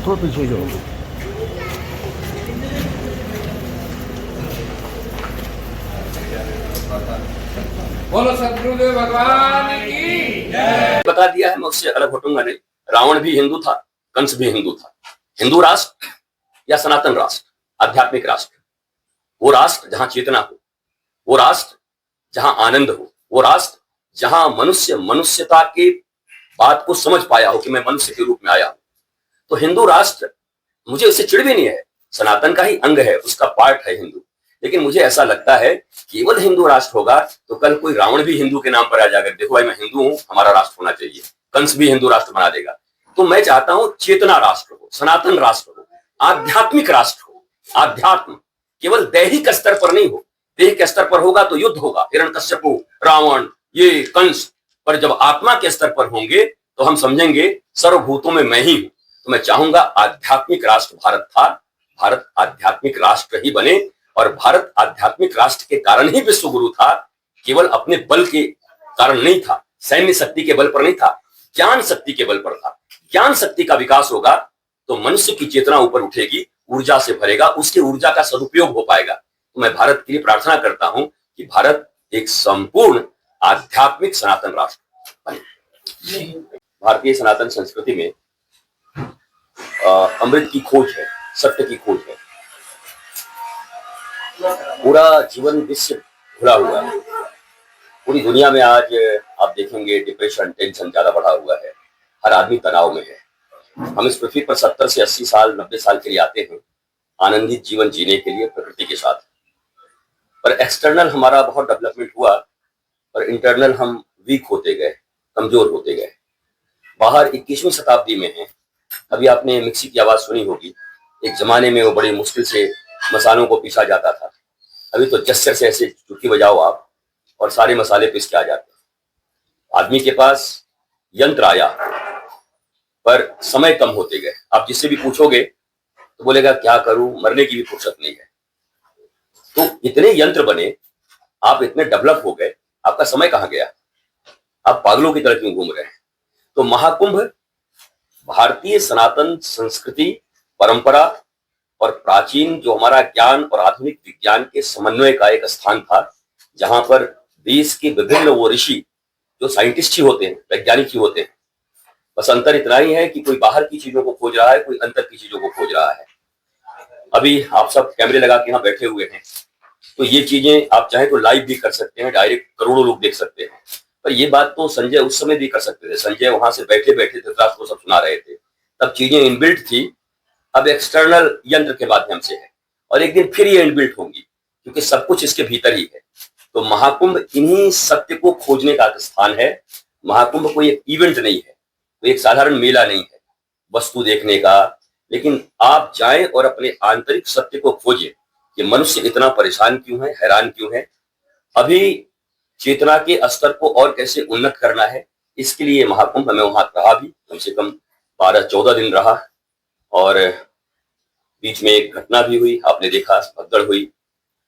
थोड़ा पीछे हो जाओ। बोलो सदगुरुदेव भगवान की जय। बता दिया है, मैं उससे अलग हटूंगा नहीं। रावण भी हिंदू था, कंस भी हिंदू था। हिंदू राष्ट्र या सनातन राष्ट्र, आध्यात्मिक राष्ट्र, वो राष्ट्र जहां चेतना हो, वो राष्ट्र जहां आनंद हो, वो राष्ट्र जहां मनुष्य मनुष्यता के बात को समझ पाया हो कि मैं मनुष्य के रूप में आया हूं। तो हिंदू राष्ट्र, मुझे उससे चिढ़ भी नहीं है, सनातन का ही अंग है, उसका पार्ट है हिंदू। लेकिन मुझे ऐसा लगता है केवल हिंदू राष्ट्र होगा तो कल कोई रावण भी हिंदू के नाम पर आ जाकर देखो भाई मैं हिंदू हूं, हमारा राष्ट्र होना चाहिए, कंस भी हिंदू राष्ट्र बना देगा। तो मैं चाहता हूं चेतना राष्ट्र हो, सनातन राष्ट्र हो, आध्यात्मिक राष्ट्र हो। आध्यात्म केवल दैहिक स्तर पर नहीं हो, देह के स्तर पर होगा तो युद्ध होगा, हिरण्यकश्यप, रावण, ये कंस, पर जब आत्मा के स्तर पर होंगे तो हम समझेंगे सर्वभूतों में मैं ही हूं। तो मैं चाहूंगा आध्यात्मिक राष्ट्र भारत था, भारत आध्यात्मिक राष्ट्र ही बने। और भारत आध्यात्मिक राष्ट्र के कारण ही विश्व गुरु था, केवल अपने बल के कारण नहीं था, सैन्य शक्ति के बल पर नहीं था, ज्ञान शक्ति के बल पर था। ज्ञान शक्ति का विकास होगा तो मनुष्य की चेतना ऊपर उठेगी, ऊर्जा से भरेगा, उसके ऊर्जा का सदुपयोग हो पाएगा। तो मैं भारत के लिए प्रार्थना करता हूं कि भारत एक संपूर्ण आध्यात्मिक सनातन राष्ट्र बने। भारतीय सनातन संस्कृति में अमृत की खोज है, सत्य की खोज है। पूरा जीवन विश्व भुला हुआ है। पूरी दुनिया में आज आप देखेंगे डिप्रेशन, टेंशन ज्यादा बढ़ा हुआ है, हर आदमी तनाव में है। हम इस पृथ्वी पर 70 से 80 साल 90 साल के लिए आते हैं आनंदित जीवन जीने के लिए प्रकृति के साथ, पर एक्सटर्नल हमारा बहुत डेवलपमेंट हुआ पर इंटरनल हम वीक होते गए, कमजोर होते गए। बाहर 21वीं शताब्दी में है। अभी आपने मिक्सी की आवाज सुनी होगी, एक जमाने में वो बड़ी मुश्किल से मसालों को पीसा जाता था, अभी तो जस्टर से ऐसे चुटकी बजाओ आप और सारे मसाले पीस के आ जाते हैं। आदमी के पास यंत्र आया पर समय कम होते गए। आप जिससे भी पूछोगे तो बोलेगा क्या करूं, मरने की भी फुर्सत नहीं है। तो इतने यंत्र बने, आप इतने डेवलप हो गए, आपका समय कहां गया? आप पागलों की तरह क्यों घूम रहे हैं? तो महाकुंभ भारतीय सनातन संस्कृति, परंपरा और प्राचीन जो हमारा ज्ञान और आधुनिक विज्ञान के समन्वय का एक स्थान था, जहां पर देश के विभिन्न वो ऋषि जो साइंटिस्ट ही होते हैं, वैज्ञानिक ही होते हैं। बस अंतर इतना ही है कि कोई बाहर की चीजों को खोज रहा है, कोई अंतर की चीजों को खोज रहा है। अभी आप सब कैमरे लगा के यहाँ बैठे हुए हैं, तो ये चीजें आप चाहे तो लाइव भी कर सकते हैं, डायरेक्ट करोड़ों लोग देख सकते हैं। पर ये बात तो संजय उस समय भी कर सकते थे। संजय वहां से बैठे बैठे धृतराष्ट्र को सब सुना रहे थे, तब चीजें इनबिल्ट थी। अब एक्सटर्नल यंत्र के माध्यम से है और एक दिन फिर ये इनबिल्ट होंगी, क्योंकि सब कुछ इसके भीतर ही है। तो महाकुंभ इन्हीं सत्य को खोजने का स्थान है। महाकुंभ कोई एक इवेंट नहीं है, कोई एक साधारण मेला नहीं है वस्तु देखने का, लेकिन आप जाएं और अपने आंतरिक सत्य को खोजें कि मनुष्य इतना परेशान क्यों है, हैरान क्यों है, अभी चेतना के स्तर को और कैसे उन्नत करना है। इसके लिए महाकुंभ में वहां रहा भी, कम से कम 12-14 दिन रहा और बीच में एक घटना भी हुई, आपने देखा, भगदड़ हुई,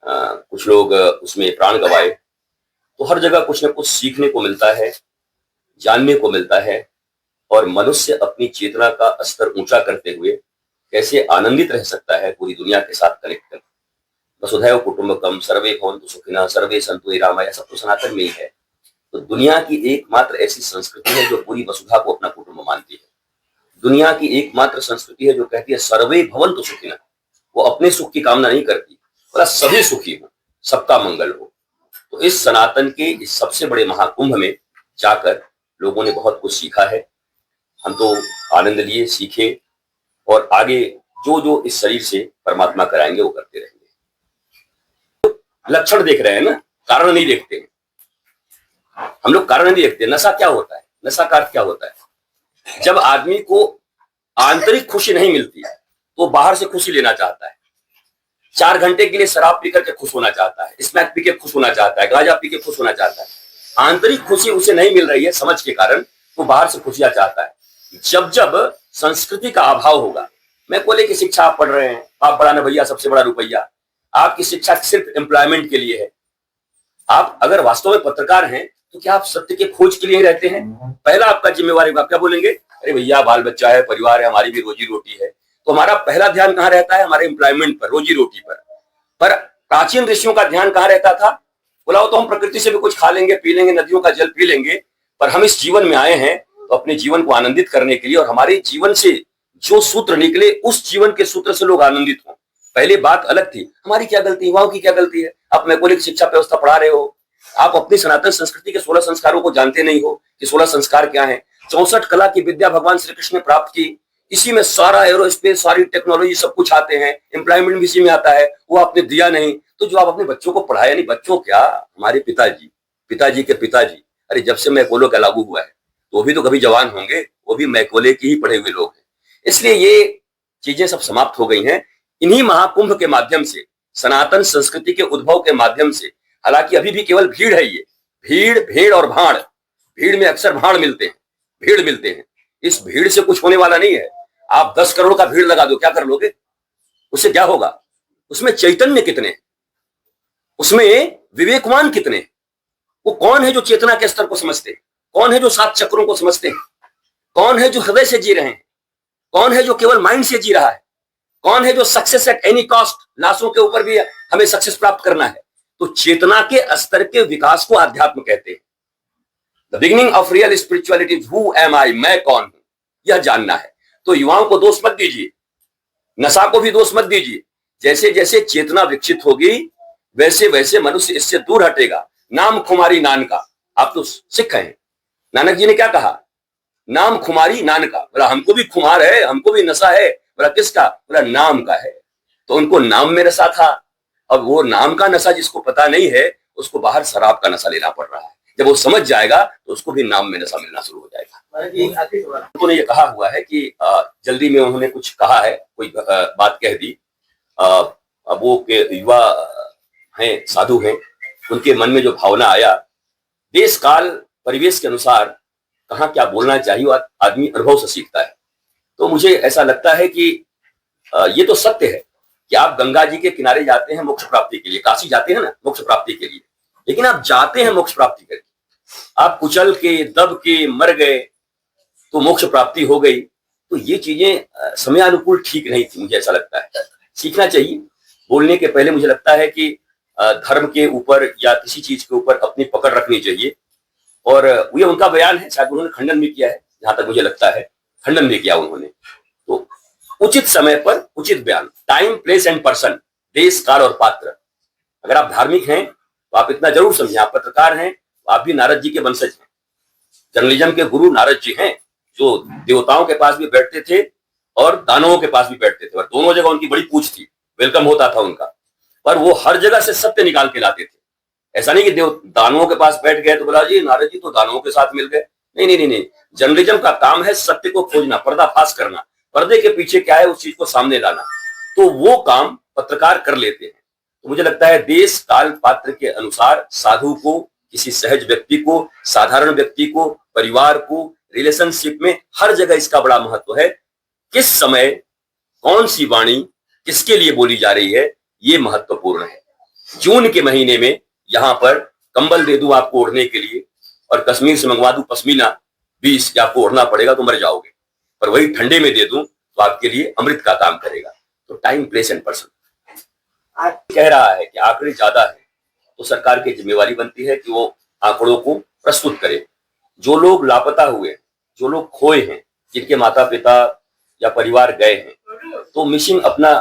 कुछ लोग उसमें प्राण गंवाए। तो हर जगह कुछ न कुछ सीखने को मिलता है, जानने को मिलता है और मनुष्य अपनी चेतना का स्तर ऊंचा करते हुए कैसे आनंदित रह सकता है पूरी दुनिया के साथ कनेक्ट कर। वसुधैव कुटुंबकम सर्वे भवन्तु सुखिनः सर्वे सन्तु निरामया, सब तो सनातन में ही है। तो दुनिया की एकमात्र ऐसी संस्कृति है जो पूरी वसुधा को अपना कुटुंब मानती है। दुनिया की एकमात्र संस्कृति है जो कहती है सर्वे भवन्तु सुखिनः, वो अपने सुख की कामना नहीं करती, बोला सभी सुखी हो, सबका मंगल हो। तो इस सनातन के इस सबसे बड़े महाकुंभ में जाकर लोगों ने बहुत कुछ सीखा है। हम तो आनंद लिए, सीखे और आगे जो जो इस शरीर से परमात्मा कराएंगे वो करते रहेंगे। लक्षण देख रहे हैं ना, कारण नहीं देखते हैं हम लोग, कारण नहीं देखते। नशा क्या होता है? नशा का अर्थ क्या होता है? जब आदमी को आंतरिक खुशी नहीं मिलती तो बाहर से खुशी लेना चाहता है। 4 घंटे के लिए शराब पी करके खुश होना चाहता है, स्मैक पी के खुश होना चाहता है, गांजा पी के खुश होना चाहता है। आंतरिक खुशी उसे नहीं मिल रही है समझ के कारण, तो बाहर से खुशियां चाहता है। जब जब संस्कृति का अभाव होगा, मैं बोले कि शिक्षा आप पढ़ रहे हैं, आप बड़ा न भैया सबसे बड़ा रुपया, आपकी शिक्षा सिर्फ एम्प्लॉयमेंट के लिए है। आप अगर वास्तव में पत्रकार हैं तो क्या आप सत्य के खोज के लिए रहते हैं? पहला आपका जिम्मेवारी, आप क्या बोलेंगे? अरे भैया बाल बच्चा है, परिवार है, हमारी भी रोजी रोटी है, तो हमारा पहला ध्यान कहाँ रहता है? हमारे एम्प्लॉयमेंट पर, रोजी रोटी पर प्राचीन ऋषियों का ध्यान कहाँ रहता था? बोला तो हम प्रकृति से भी कुछ खा लेंगे, पी लेंगे, नदियों का जल पी लेंगे, पर हम इस जीवन में आए हैं तो अपने जीवन को आनंदित करने के लिए, और हमारे जीवन से जो सूत्र निकले उस जीवन के सूत्र से लोग आनंदित हों। पहले बात अलग थी। हमारी क्या गलती, युवाओं की क्या गलती है? आप मैकोलिक शिक्षा व्यवस्था पढ़ा रहे हो, आप अपनी सनातन संस्कृति के 16 संस्कारों को जानते नहीं हो कि 16 संस्कार क्या हैं। 64 कला की विद्या भगवान श्री कृष्ण ने प्राप्त की, इसी में सारा एरोस्पेस, सारी टेक्नोलॉजी सब कुछ आते हैं, एम्प्लॉयमेंट भी इसी में आता है, वो आपने दिया नहीं। तो जो आप अपने बच्चों को पढ़ाया नहीं, बच्चों क्या, हमारे पिताजी के पिताजी, अरे जब से मैकोले का लागू हुआ है तो वो भी तो कभी जवान होंगे, वो भी मैकोले की ही पढ़े हुए लोग हैं। इसलिए ये चीजें सब समाप्त हो गई हैं इन्हीं महाकुंभ के माध्यम से, सनातन संस्कृति के उद्भव के माध्यम से। हालांकि अभी भी केवल भीड़ है, ये भीड़, भेड़ और भाड़, भीड़ में अक्सर भाड़ मिलते हैं, भीड़ मिलते हैं। इस भीड़ से कुछ होने वाला नहीं है। आप 10 करोड़ का भीड़ लगा दो, क्या कर लोगे? उससे क्या होगा? उसमें चैतन्य कितने हैं, उसमें विवेकवान कितने हैं? वो कौन है जो चेतना के स्तर को समझते हैं? कौन है जो 7 चक्रों को समझते हैं? कौन है जो हृदय से जी रहे हैं? कौन है जो केवल माइंड से जी रहा है? कौन है जो सक्सेस एट एनी कॉस्ट, लाशों के ऊपर भी हमें सक्सेस प्राप्त करना है? तो चेतना के स्तर के विकास को अध्यात्म कहते हैं। The beginning of real spirituality, who am I, मैं कौन हूं, यह जानना है। तो युवाओं को दोष मत दीजिए, नशा को भी दोष मत दीजिए। जैसे जैसे चेतना विकसित होगी वैसे वैसे मनुष्य इससे दूर हटेगा। नाम खुमारी नान का, आप तो सिख हैं, नानक जी ने क्या कहा? नाम खुमारी नान का। बोला हमको भी खुमार है, हमको भी नशा है। बोला किसका? बोला नाम का है। तो उनको नाम में नशा था। अब वो नाम का नशा जिसको पता नहीं है उसको बाहर शराब का नशा लेना पड़ रहा है। जब वो समझ जाएगा तो उसको भी नाम में नशा मिलना शुरू हो जाएगा। उन्होंने ये कहा हुआ है कि जल्दी में उन्होंने कुछ कहा है, कोई बात कह दी। अब वो युवा हैं, साधु हैं, उनके मन में जो भावना आया, देश काल परिवेश के अनुसार कहाँ क्या बोलना चाहिए, और आदमी अनुभव से सीखता है। तो मुझे ऐसा लगता है कि ये तो सत्य है कि आप गंगा जी के किनारे जाते हैं मोक्ष प्राप्ति के लिए, काशी जाते हैं ना मोक्ष प्राप्ति के लिए, लेकिन आप जाते हैं मोक्ष प्राप्ति के लिए, आप कुचल के, दब के मर गए तो मोक्ष प्राप्ति हो गई। तो ये चीजें समयानुकूल ठीक नहीं थी, मुझे ऐसा लगता है। सीखना चाहिए। बोलने के पहले मुझे लगता है कि धर्म के ऊपर या किसी चीज के ऊपर अपनी पकड़ रखनी चाहिए। और ये उनका बयान है, शायद उन्होंने खंडन भी किया है, जहां तक मुझे लगता है खंडन भी किया उन्होंने। तो उचित समय पर उचित बयान, टाइम, प्लेस एंड पर्सन, देश, काल और पात्र। अगर आप धार्मिक हैं तो आप इतना जरूर समझें, आप पत्रकार हैं तो आप भी नारद जी के वंशज हैं। जर्नलिज्म के गुरु नारद जी हैं, जो देवताओं के पास भी बैठते थे और दानवों के पास भी बैठते थे, और दोनों जगह उनकी बड़ी पूछ थी, वेलकम होता था उनका। पर वो हर जगह से सत्य निकाल के लाते थे। ऐसा नहीं कि दानवों के पास बैठ गए तो बोला जी नारद जी तो दानवों के साथ मिल गए। नहीं नहीं नहीं नहीं, जर्नलिज्म का काम है सत्य को खोजना, पर्दाफाश करना, पर्दे के पीछे क्या है उस चीज को सामने लाना। तो वो काम पत्रकार कर लेते हैं। तो मुझे लगता है देश, काल, पात्र के अनुसार साधु को, किसी सहज व्यक्ति को, साधारण व्यक्ति को, परिवार को, रिलेशनशिप में हर जगह इसका बड़ा महत्व है। किस समय कौन सी वाणी किसके लिए बोली जा रही है, ये महत्वपूर्ण है। जून के महीने में यहां पर कंबल दे दूं आपको ओढ़ने के लिए और कश्मीर से मंगवा दूं पश्मीना 20 या आपको ओढ़ना पड़ेगा तो मर जाओगे, पर वही ठंडे में दे दूं तो आपके लिए अमृत का काम करेगा। तो टाइम, प्लेस एंड पर्सन कह रहा है कि आंकड़े ज्यादा है तो सरकार की जिम्मेवारी बनती है कि वो आंकड़ों को प्रस्तुत करे। जो लोग लापता हुए, जो लोग खोए हैं, जिनके माता पिता या परिवार गए हैं, तो मिसिंग अपना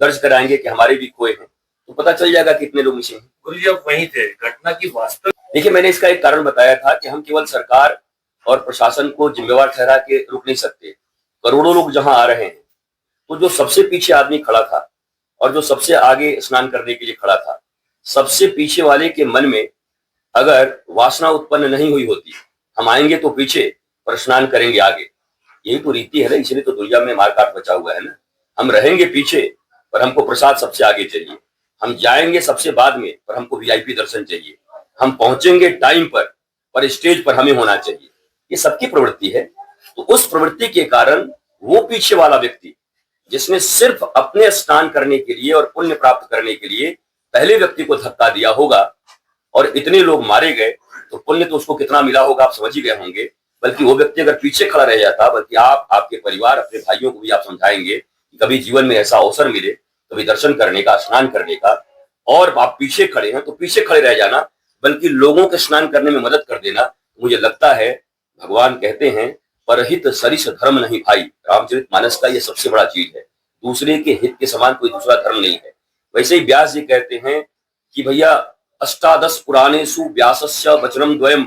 दर्ज कराएंगे कि हमारे भी खोए हैं, तो पता चल जाएगा कितने लोग मिसिंग हैं। गुरु जी आप वहीं थे, घटना की वास्तविक। देखिए, मैंने इसका एक कारण बताया था कि हम केवल सरकार और प्रशासन को जिम्मेवार ठहरा के रुक नहीं सकते। करोड़ों लोग जहां आ रहे हैं तो जो सबसे पीछे आदमी खड़ा था और जो सबसे आगे स्नान करने के लिए खड़ा था, सबसे पीछे वाले के मन में अगर वासना उत्पन्न नहीं हुई होती, हम आएंगे तो पीछे पर स्नान करेंगे आगे, यही तो रीति है ना। इसलिए तो दुनिया में मारकाट बचा हुआ है ना। हम रहेंगे पीछे पर हमको प्रसाद सबसे आगे चाहिए, हम जाएंगे सबसे बाद में पर हमको वीआईपी दर्शन चाहिए, हम पहुंचेंगे टाइम पर स्टेज पर हमें होना चाहिए। ये सबकी प्रवृत्ति है। तो उस प्रवृत्ति के कारण वो पीछे वाला व्यक्ति जिसने सिर्फ अपने स्नान करने के लिए और पुण्य प्राप्त करने के लिए पहले व्यक्ति को धक्का दिया होगा और इतने लोग मारे गए, तो पुण्य तो उसको कितना मिला होगा आप समझ ही गए होंगे। बल्कि वो व्यक्ति अगर पीछे खड़ा रह जाता, बल्कि आप, आपके परिवार, अपने भाइयों को भी आप समझाएंगे कि कभी जीवन में ऐसा अवसर मिले, कभी दर्शन करने का, स्नान करने का, और आप पीछे खड़े हैं तो पीछे खड़े रह जाना, बल्कि लोगों के स्नान करने में मदद कर देना। मुझे लगता है भगवान कहते हैं परहित सरिस धर्म नहीं भाई, रामचरितमानस का ये सबसे बड़ा चीज है। दूसरे के हित के समान कोई दूसरा धर्म नहीं है। वैसे ही व्यास जी कहते हैं कि भैया अष्टादश पुराणेषु व्यासस्य वचनम द्वयम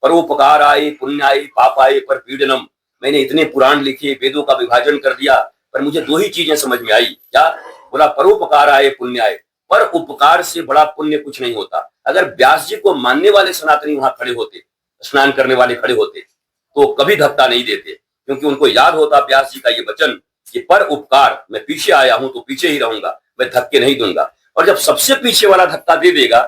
परोपकाराय पुण्याय पापाय पर पीड़नम। मैंने इतने पुराण लिखे, वेदों का विभाजन कर दिया, पर मुझे दो ही चीजें समझ में आई। क्या बोला? परोपकाराय पुण्याय। पर उपकार से बड़ा पुण्य कुछ नहीं होता। अगर व्यास जी को मानने वाले सनातनी वहां खड़े होते, स्नान करने वाले खड़े होते, तो कभी धक्का नहीं देते, क्योंकि उनको याद होता व्यास जी का ये वचन कि पर उपकार, मैं पीछे आया हूं तो पीछे ही रहूंगा, मैं धक्के नहीं दूंगा। और जब सबसे पीछे वाला धक्का दे देगा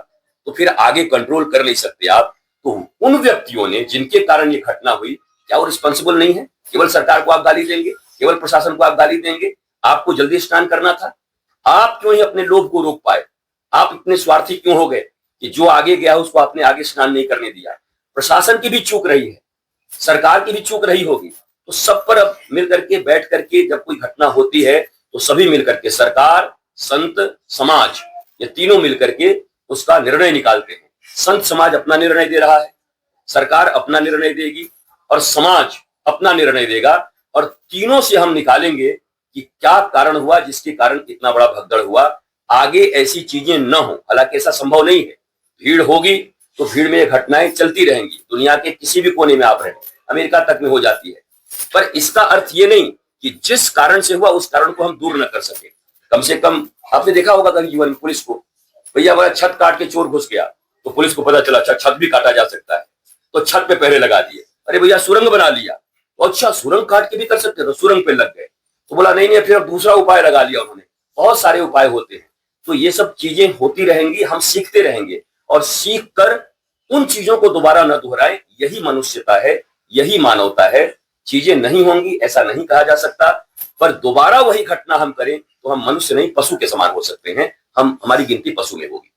तो फिर आगे कंट्रोल कर नहीं सकते आप। तो उन व्यक्तियों ने जिनके कारण ये घटना हुई, क्या वो रिस्पॉन्सिबल नहीं है? केवल सरकार को आप गाली देंगे, केवल प्रशासन को आप गाली देंगे? आपको जल्दी स्नान करना था, आप क्यों ही अपने लोभ को रोक पाए? आप इतने स्वार्थी क्यों हो गए कि जो आगे गया उसको आपने आगे स्नान नहीं करने दिया? प्रशासन की भी चूक रही है, सरकार की भी चूक रही होगी। तो सब पर अब मिल करके बैठ करके जब कोई घटना होती है तो सभी मिल करके, सरकार, संत, समाज, ये तीनों मिल करके उसका निर्णय निकालते हैं। संत समाज अपना निर्णय दे रहा है, सरकार अपना निर्णय देगी और समाज अपना निर्णय देगा, और तीनों से हम निकालेंगे कि क्या कारण हुआ जिसके कारण इतना बड़ा भगदड़ हुआ। आगे ऐसी चीजें न हो, हालांकि ऐसा संभव नहीं है। भीड़ होगी तो भीड़ में ये घटनाएं चलती रहेंगी, दुनिया के किसी भी कोने में आप रहें, अमेरिका तक में हो जाती है। पर इसका अर्थ ये नहीं कि जिस कारण से हुआ उस कारण को हम दूर न कर सके। कम से कम आपने देखा होगा कभी जीवन में पुलिस को, भैया वाला छत काट के चोर घुस गया तो पुलिस को पता चला अच्छा छत भी काटा जा सकता है, तो छत पे पहरे लगा दिए। अरे भैया सुरंग बना लिया, तो अच्छा सुरंग काट के भी कर सकते, तो सुरंग पे लग गए। तो बोला नहीं नहीं, फिर अब दूसरा उपाय लगा लिया उन्होंने। बहुत सारे उपाय होते हैं। तो ये सब चीजें होती रहेंगी, हम सीखते रहेंगे, और सीख कर उन चीजों को दोबारा न दोहराएं। यही मनुष्यता है, यही मानवता है। चीजें नहीं होंगी ऐसा नहीं कहा जा सकता, पर दोबारा वही घटना हम करें तो हम मनुष्य नहीं पशु के समान हो सकते हैं। हमारी गिनती पशु में होगी।